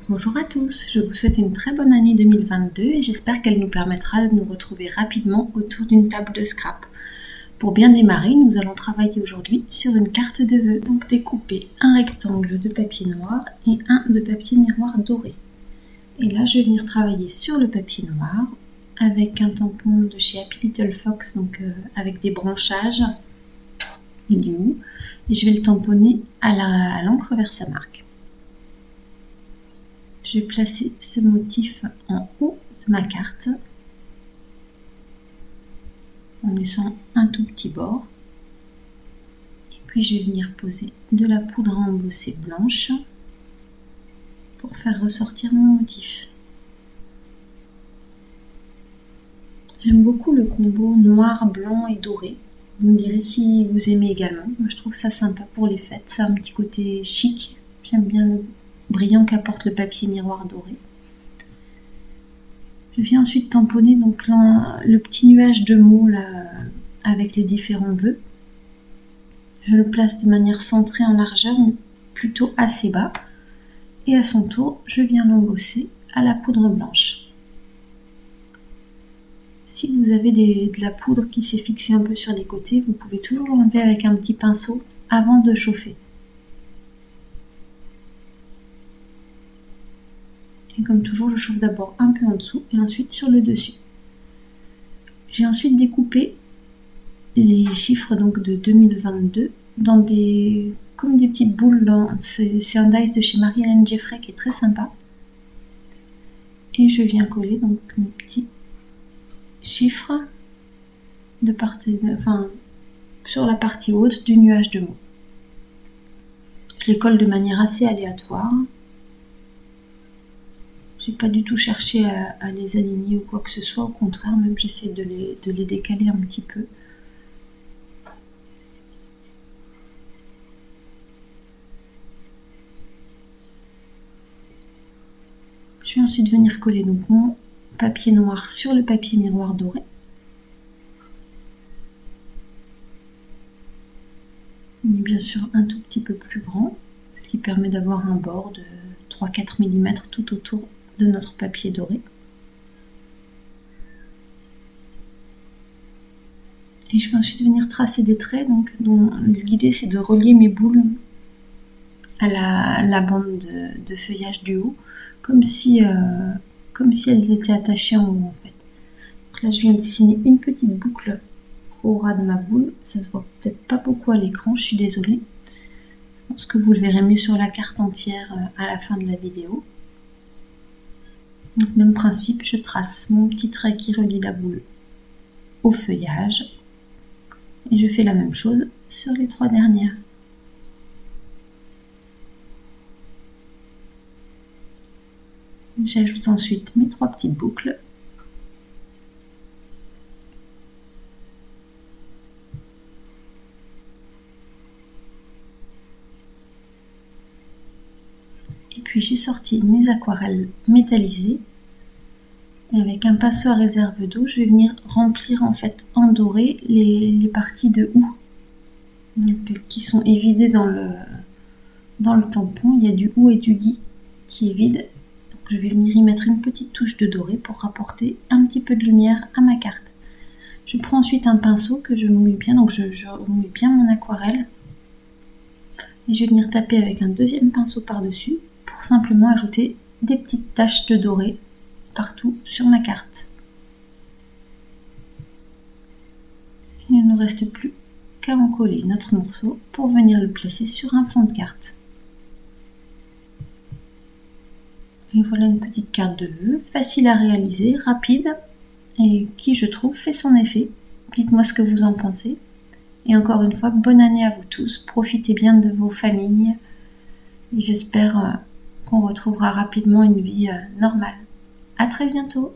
Bonjour à tous, je vous souhaite une très bonne année 2022 et j'espère qu'elle nous permettra de nous retrouver rapidement autour d'une table de scrap. Pour bien démarrer, nous allons travailler aujourd'hui sur une carte de vœux. Donc découper un rectangle de papier noir et un de papier miroir doré. Et là, je vais venir travailler sur le papier noir avec un tampon de chez Happy Little Fox, donc avec des branchages du haut, et je vais le tamponner à l'encre vers sa marque. Je vais placer ce motif en haut de ma carte en laissant un tout petit bord. Et puis je vais venir poser de la poudre à embosser blanche pour faire ressortir mon motif. J'aime beaucoup le combo noir, blanc et doré. Vous me direz si vous aimez également. Moi, je trouve ça sympa pour les fêtes. Ça a un petit côté chic. J'aime bien le brillant qu'apporte le papier miroir doré. Je viens ensuite tamponner donc là, le petit nuage de mots là, avec les différents vœux. Je le place de manière centrée en largeur, mais plutôt assez bas. Et à son tour, je viens l'embosser à la poudre blanche. Si vous avez de la poudre qui s'est fixée un peu sur les côtés, vous pouvez toujours l'enlever avec un petit pinceau avant de chauffer. Et comme toujours, je chauffe d'abord un peu en dessous et ensuite sur le dessus. J'ai ensuite découpé les chiffres donc de 2022 dans comme des petites boules. C'est un dice de chez Marie-Hélène Jeffrey qui est très sympa. Et je viens coller donc mes petits chiffres sur la partie haute du nuage de mots. Je les colle de manière assez aléatoire. J'ai pas du tout cherché à les aligner ou quoi que ce soit, au contraire, même j'essaie de les décaler un petit peu. Je vais ensuite venir coller donc mon papier noir sur le papier miroir doré. Il est bien sûr un tout petit peu plus grand, ce qui permet d'avoir un bord de 3-4 mm tout autour de notre papier doré. Et je vais ensuite venir tracer des traits, dont l'idée c'est de relier mes boules à la bande de feuillage du haut, comme si elles étaient attachées en haut en fait. Donc là je viens dessiner une petite boucle au ras de ma boule, ça se voit peut-être pas beaucoup à l'écran, je suis désolée. Je pense que vous le verrez mieux sur la carte entière à la fin de la vidéo. Donc même principe, je trace mon petit trait qui relie la boule au feuillage et je fais la même chose sur les 3 dernières. J'ajoute ensuite mes 3 petites boucles. Et puis j'ai sorti mes aquarelles métallisées. Et avec un pinceau à réserve d'eau, je vais venir remplir en fait en doré les parties de houx qui sont évidées dans le tampon. Il y a du houx et du gui qui est vide. Donc je vais venir y mettre une petite touche de doré pour rapporter un petit peu de lumière à ma carte. Je prends ensuite un pinceau que je mouille bien, donc je mouille bien mon aquarelle. Et je vais venir taper avec un deuxième pinceau par-dessus pour simplement ajouter des petites taches de doré partout sur ma carte. Il ne nous reste plus qu'à en coller notre morceau pour venir le placer sur un fond de carte. Et voilà une petite carte de vœux, facile à réaliser, rapide et qui je trouve fait son effet. Dites-moi ce que vous en pensez. Et encore une fois, bonne année à vous tous, profitez bien de vos familles et j'espère qu'on retrouvera rapidement une vie normale. À très bientôt!